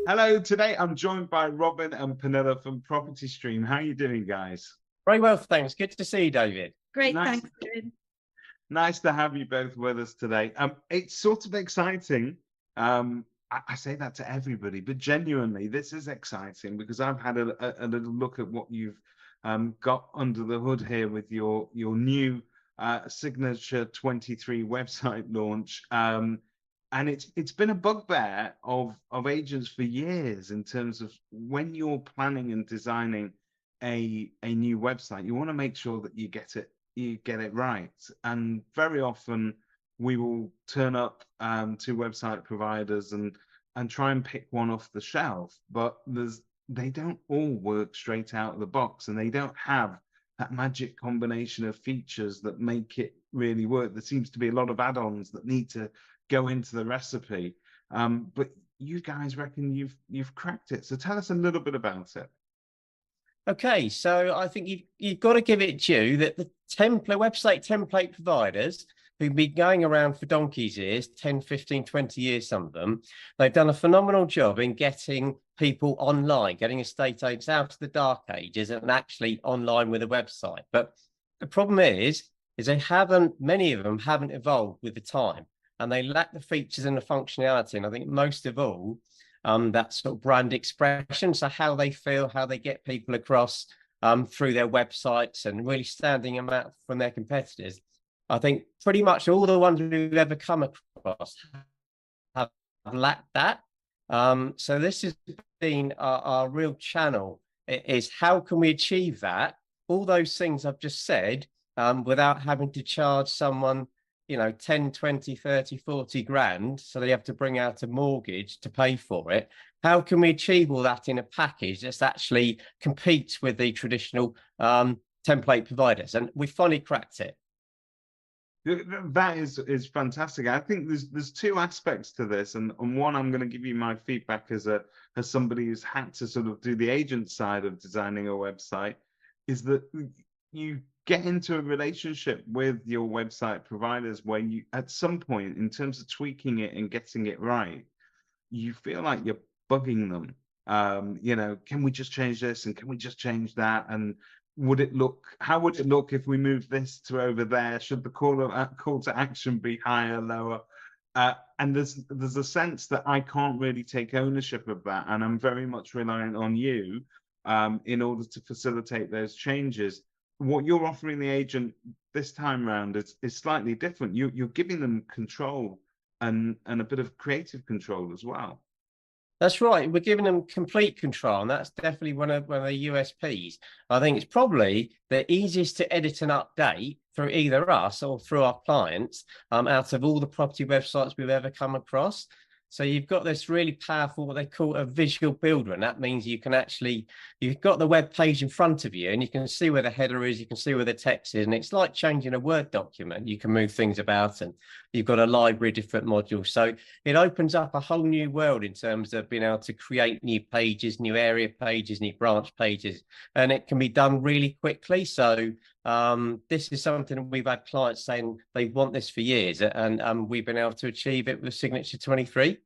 Hello, today I'm joined by Robin and Penilla from Propertystream. How are you doing, guys? Very well, thanks. Good to see you, David. Great, Nice, thanks, David. nice to have you both with us today. It's sort of exciting. I say that to everybody, but genuinely, this is exciting because I've had a little look at what you've got under the hood here with your new Signature 23 website launch. And it's been a bugbear of agents for years in terms of when you're planning and designing a new website, you want to make sure that you get it right. And very often we will turn up to website providers and try and pick one off the shelf, but they don't all work straight out of the box, and they don't have that magic combination of features that make it really work. There seems to be a lot of add-ons that need to go into the recipe. But you guys reckon you've cracked it. So tell us a little bit about it. Okay, so I think you've got to give it due that the website template providers who've been going around for donkey's years, 10, 15, 20 years, some of them, they've done a phenomenal job in getting people online, getting estate agents out of the dark ages and actually online with a website. But the problem is many of them haven't evolved with the time, and they lack the features and the functionality. And I think most of all, that sort of brand expression, so how they feel, how they get people across through their websites and really standing them out from their competitors. I think pretty much all the ones we've ever come across have lacked that. So this has been our real channel, is how can we achieve that, all those things I've just said, without having to charge someone 10, 20, 30, 40 grand, so they have to bring out a mortgage to pay for it. How can we achieve all that in a package that actually competes with the traditional template providers? And we finally cracked it. That is fantastic. I think there's two aspects to this, and one, I'm going to give you my feedback as somebody who's had to sort of do the agent side of designing a website, is that you get into a relationship with your website providers where you, at some point, in terms of tweaking it and getting it right, you feel like you're bugging them. Can we just change this, and can we just change that, and how would it look if we move this to over there? Should the call to action be higher, lower? And there's a sense that I can't really take ownership of that, and I'm very much reliant on you in order to facilitate those changes. What you're offering the agent this time round is slightly different. You're giving them control and a bit of creative control as well. That's right. We're giving them complete control, and that's definitely one of the USPs. I think it's probably the easiest to edit and update through either us or through our clients out of all the property websites we've ever come across. So you've got this really powerful, what they call a visual builder, and that means you've got the web page in front of you, and you can see where the header is, you can see where the text is, and it's like changing a Word document. You can move things about, and you've got a library of different modules. So it opens up a whole new world in terms of being able to create new pages, new area pages, new branch pages, and it can be done really quickly. So this is something we've had clients saying they want this for years, and we've been able to achieve it with Signature 23.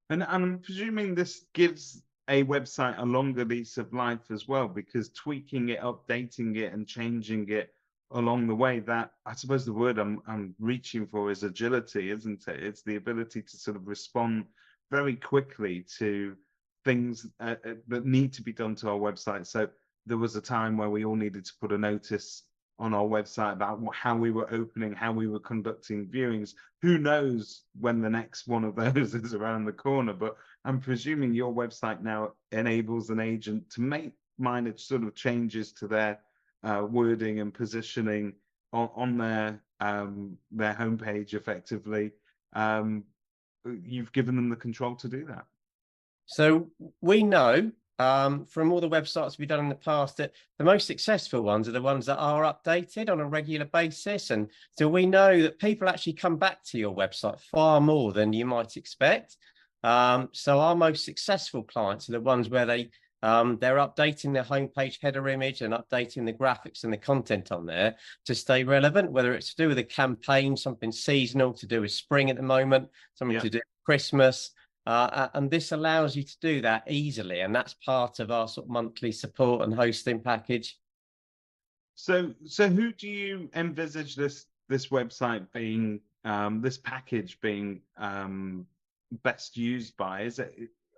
And I'm presuming this gives a website a longer lease of life as well, because tweaking it, updating it, and changing it along the way, that, I suppose the word I'm reaching for is agility, isn't it? It's the ability to sort of respond very quickly to things that need to be done to our website. So there was a time where we all needed to put a notice on our website about how we were opening, how we were conducting viewings. Who knows when the next one of those is around the corner? But I'm presuming your website now enables an agent to make minor sort of changes to their wording and positioning on their homepage effectively. You've given them the control to do that. So we know from all the websites we've done in the past that the most successful ones are the ones that are updated on a regular basis. And so we know that people actually come back to your website far more than you might expect. So our most successful clients are the ones where they're updating their homepage header image and updating the graphics and the content on there to stay relevant, whether it's to do with a campaign, something seasonal, to do with spring at the moment, something to do with Christmas. And this allows you to do that easily. And that's part of our sort of monthly support and hosting package. So who do you envisage this website being, this package being best used by?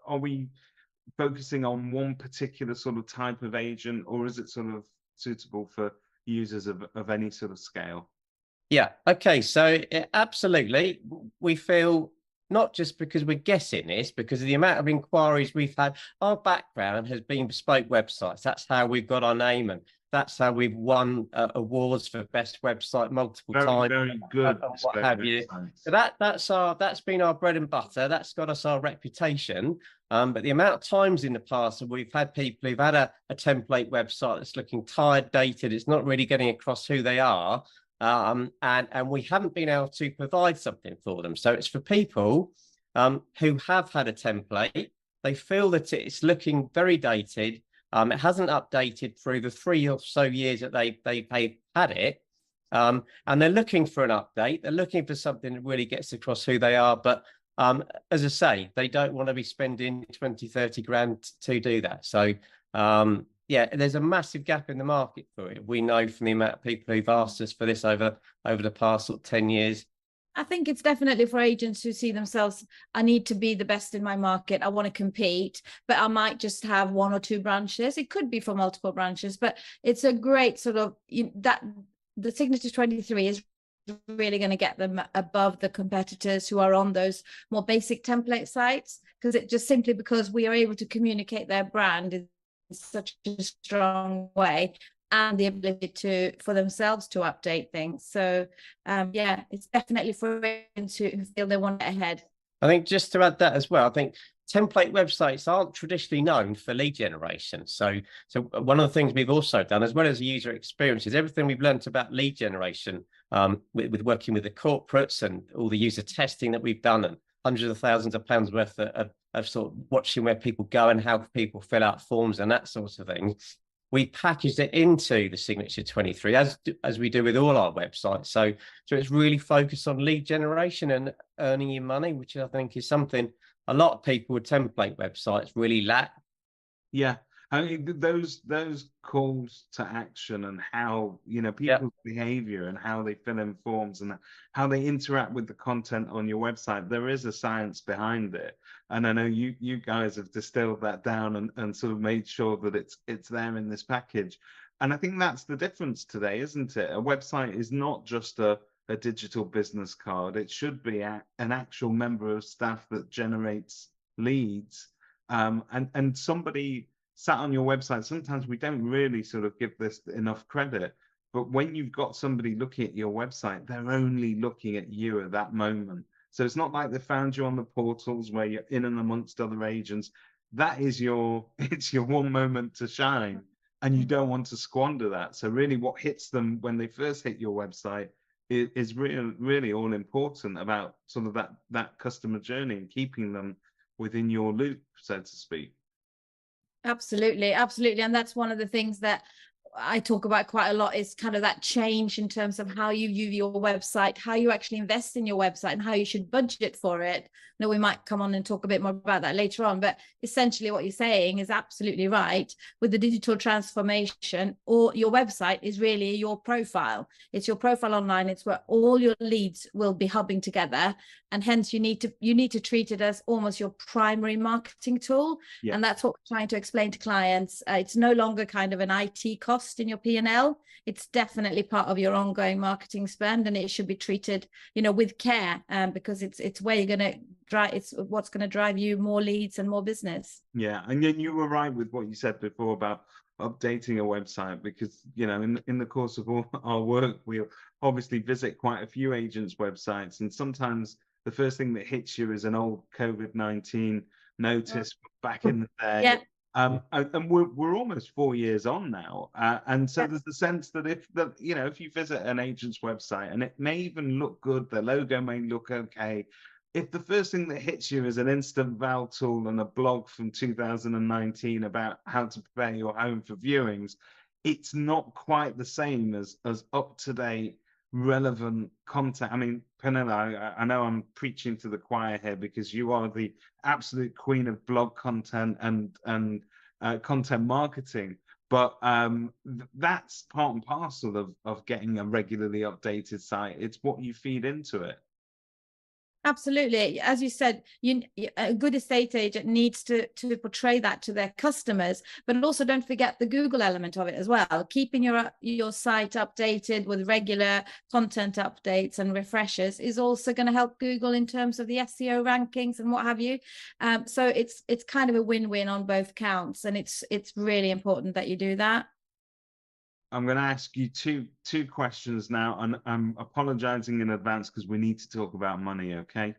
Are we focusing on one particular sort of type of agent, or is it sort of suitable for users of any sort of scale? Yeah. Okay. So absolutely, we feel not just because we're guessing this, because of the amount of inquiries we've had. Our background has been bespoke websites. That's how we've got our name, and that's how we've won awards for best website multiple times. Very good. And what have you. So that's been our bread and butter. That's got us our reputation. But the amount of times in the past that we've had people who've had a template website that's looking tired, dated, it's not really getting across who they are. And we haven't been able to provide something for them. So it's for people who have had a template. They feel that it's looking very dated. It hasn't updated through the 3 or so years that they've had it. And they're looking for an update. They're looking for something that really gets across who they are. But as I say, they don't want to be spending 20, 30 grand to do that. So yeah, there's a massive gap in the market for it. We know from the amount of people who've asked us for this over the past sort of 10 years. I think it's definitely for agents who see themselves, I need to be the best in my market. I want to compete, but I might just have 1 or 2 branches. It could be for multiple branches, but it's a great sort of that the Signature 23 is really going to get them above the competitors who are on those more basic template sites, because it just simply because we are able to communicate their brand in such a strong way, and the ability for themselves to update things. So yeah, it's definitely for agents who feel they want it ahead. I think just to add that as well, I think template websites aren't traditionally known for lead generation. So one of the things we've also done, as well as user experience, is everything we've learned about lead generation with working with the corporates and all the user testing that we've done, and hundreds of thousands of pounds worth of sort of watching where people go and how people fill out forms and that sort of thing. We packaged it into the Signature 23 as we do with all our websites. So it's really focused on lead generation and earning you money, which I think is something a lot of people with template websites really lack. Yeah, I mean those calls to action and how people's behavior and how they fill in forms and how they interact with the content on your website. There is a science behind it, and I know you guys have distilled that down and sort of made sure that it's there in this package. And I think that's the difference today, isn't it? A website is not just a digital business card. It should be an actual member of staff that generates leads. And somebody sat on your website, sometimes we don't really sort of give this enough credit, but when you've got somebody looking at your website, they're only looking at you at that moment. So it's not like they found you on the portals where you're in and amongst other agents. That is it's your one moment to shine, and you don't want to squander that. So really what hits them when they first hit your website is really all important about sort of that customer journey and keeping them within your loop, so to speak. Absolutely. And that's one of the things that I talk about quite a lot, is kind of that change in terms of how you view your website, how you actually invest in your website, and how you should budget for it. Now, we might come on and talk a bit more about that later on, but essentially what you're saying is absolutely right. With the digital transformation, or your website is really your profile. It's your profile online. It's where all your leads will be hubbing together, and hence you need to treat it as almost your primary marketing tool. Yeah. And that's what we're trying to explain to clients. It's no longer kind of an IT cost in your P&L. It's definitely part of your ongoing marketing spend, and it should be treated, with care, because it's where you're going to drive. It's what's going to drive you more leads and more business. Yeah, and then you were right with what you said before about updating a website, because in the course of all our work, we'll obviously visit quite a few agents' websites, and sometimes the first thing that hits you is an old COVID-19 notice back in the day. Yeah. And we're almost 4 years on now, and so there's the sense that if you visit an agent's website, and it may even look good, the logo may look okay, if the first thing that hits you is an instant val tool and a blog from 2019 about how to prepare your home for viewings, it's not quite the same as up to date relevant content. I mean, Pernilla, I know I'm preaching to the choir here because you are the absolute queen of blog content and content marketing. But that's part and parcel of getting a regularly updated site. It's what you feed into it. Absolutely. As you said, a good estate agent needs to portray that to their customers, but also don't forget the Google element of it as well. Keeping your site updated with regular content updates and refreshes is also going to help Google in terms of the SEO rankings and what have you. So it's kind of a win-win on both counts, and it's really important that you do that. I'm going to ask you two questions now, and I'm apologizing in advance because we need to talk about money, okay?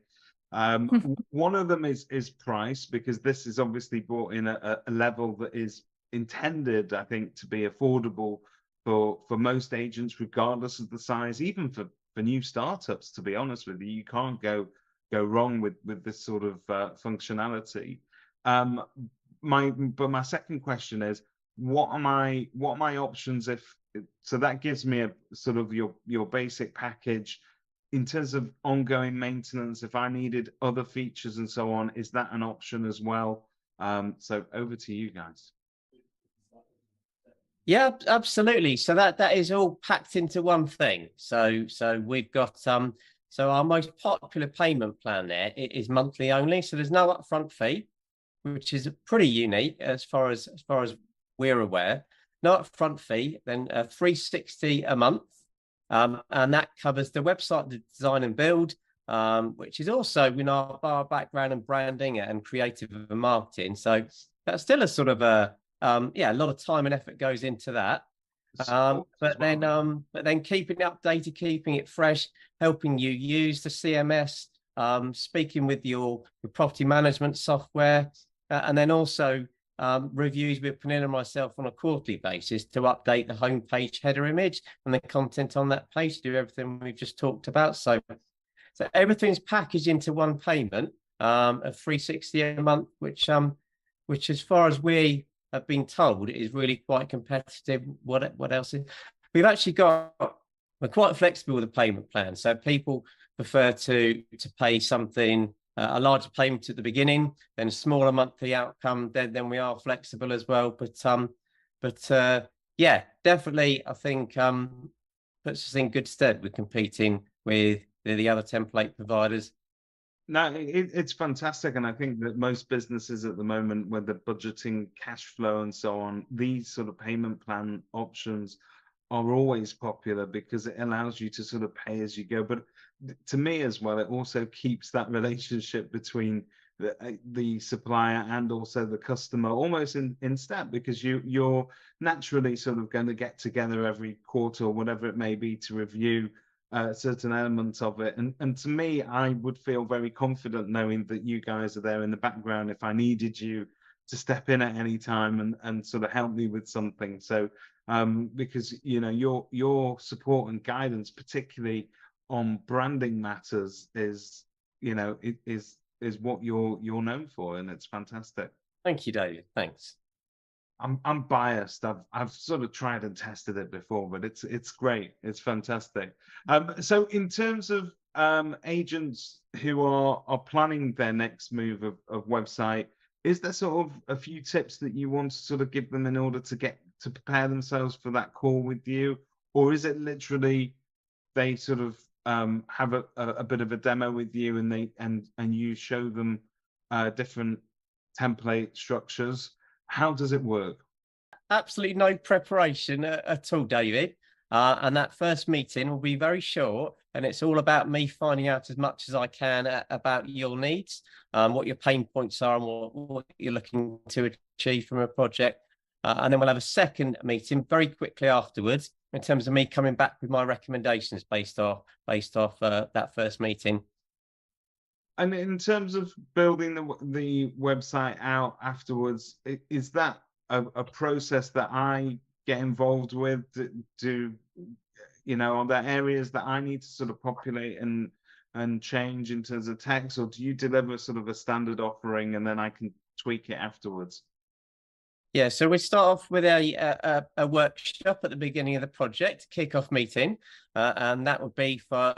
One of them is price, because this is obviously brought in a level that is intended, I think, to be affordable for most agents, regardless of the size, even for new startups, to be honest with you. You can't go wrong with this sort of functionality. But my second question is, what are my options so that gives me a sort of your basic package in terms of ongoing maintenance. If I needed other features and so on, is that an option as well? So over to you guys. Yeah, absolutely. So that is all packed into one thing. So we've got so our most popular payment plan there is monthly only. So there's no upfront fee, which is pretty unique as far as we're aware. No upfront fee, then $360 a month, and that covers the website, the design and build, which is also our background and branding and creative and marketing. So that's still a sort of a lot of time and effort goes into that. But then keeping it updated, keeping it fresh, helping you use the CMS, speaking with your property management software, and then also reviews with Pernilla and myself on a quarterly basis to update the homepage header image and the content on that page, do everything we've just talked about. So everything's packaged into one payment of $360 a month, which as far as we have been told, is really quite competitive. What else is? We're quite flexible with the payment plan, so people prefer to pay something, a larger payment at the beginning, then a smaller monthly outcome. Then we are flexible as well. But yeah, definitely, I think puts us in good stead with competing with the other template providers. No, it's fantastic, and I think that most businesses at the moment, where they're budgeting cash flow and so on, these sort of payment plan options are always popular because it allows you to sort of pay as you go. But to me as well, it also keeps that relationship between the supplier and also the customer almost in step, because you're naturally sort of going to get together every quarter or whatever it may be to review certain elements of it. And to me, I would feel very confident knowing that you guys are there in the background if I needed you to step in at any time and sort of help me with something. So because your support and guidance, particularly on branding matters, is what you're known for, and it's fantastic. Thank you, David. Thanks. I'm biased. I've sort of tried and tested it before, but it's great. It's fantastic. So in terms of agents who are planning their next move of website, is there sort of a few tips that you want to sort of give them in order to prepare themselves for that call with you? Or is it literally they sort of have a bit of a demo with you and you show them different template structures? How does it work? Absolutely no preparation at all, David. And that first meeting will be very short, and it's all about me finding out as much as I can about your needs, what your pain points are, and what you're looking to achieve from a project. And then we'll have a second meeting very quickly afterwards, in terms of me coming back with my recommendations based off that first meeting. And in terms of building the website out afterwards, is that a process that I get involved with? Are there areas that I need to sort of populate and change in terms of text, or do you deliver sort of a standard offering and then I can tweak it afterwards? Yeah, so we start off with a workshop at the beginning of the project, kick-off meeting, and that would be for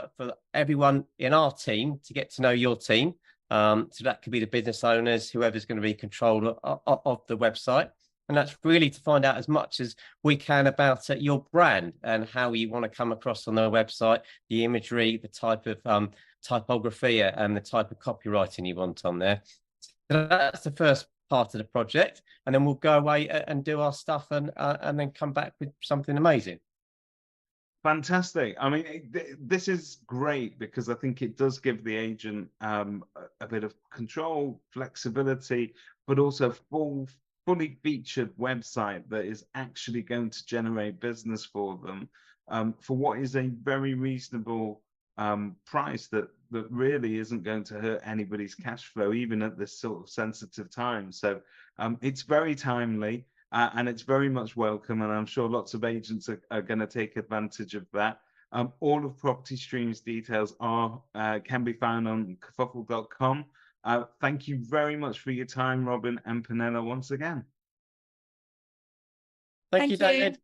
everyone in our team to get to know your team. So that could be the business owners, whoever's going to be in control of the website. And that's really to find out as much as we can about your brand and how you want to come across on the website, the imagery, the type of typography and the type of copywriting you want on there. So that's the first part of the project, and then we'll go away and do our stuff and then come back with something amazing. Fantastic. I mean, this is great because I think it does give the agent a bit of control, flexibility, but also fully featured website that is actually going to generate business for them for what is a very reasonable price that really isn't going to hurt anybody's cash flow, even at this sort of sensitive time. So it's very timely and it's very much welcome. And I'm sure lots of agents are going to take advantage of that. All of Propertystream's details can be found on kerfuffle.com. Thank you very much for your time, Robin and Penella, once again. Thank you, David.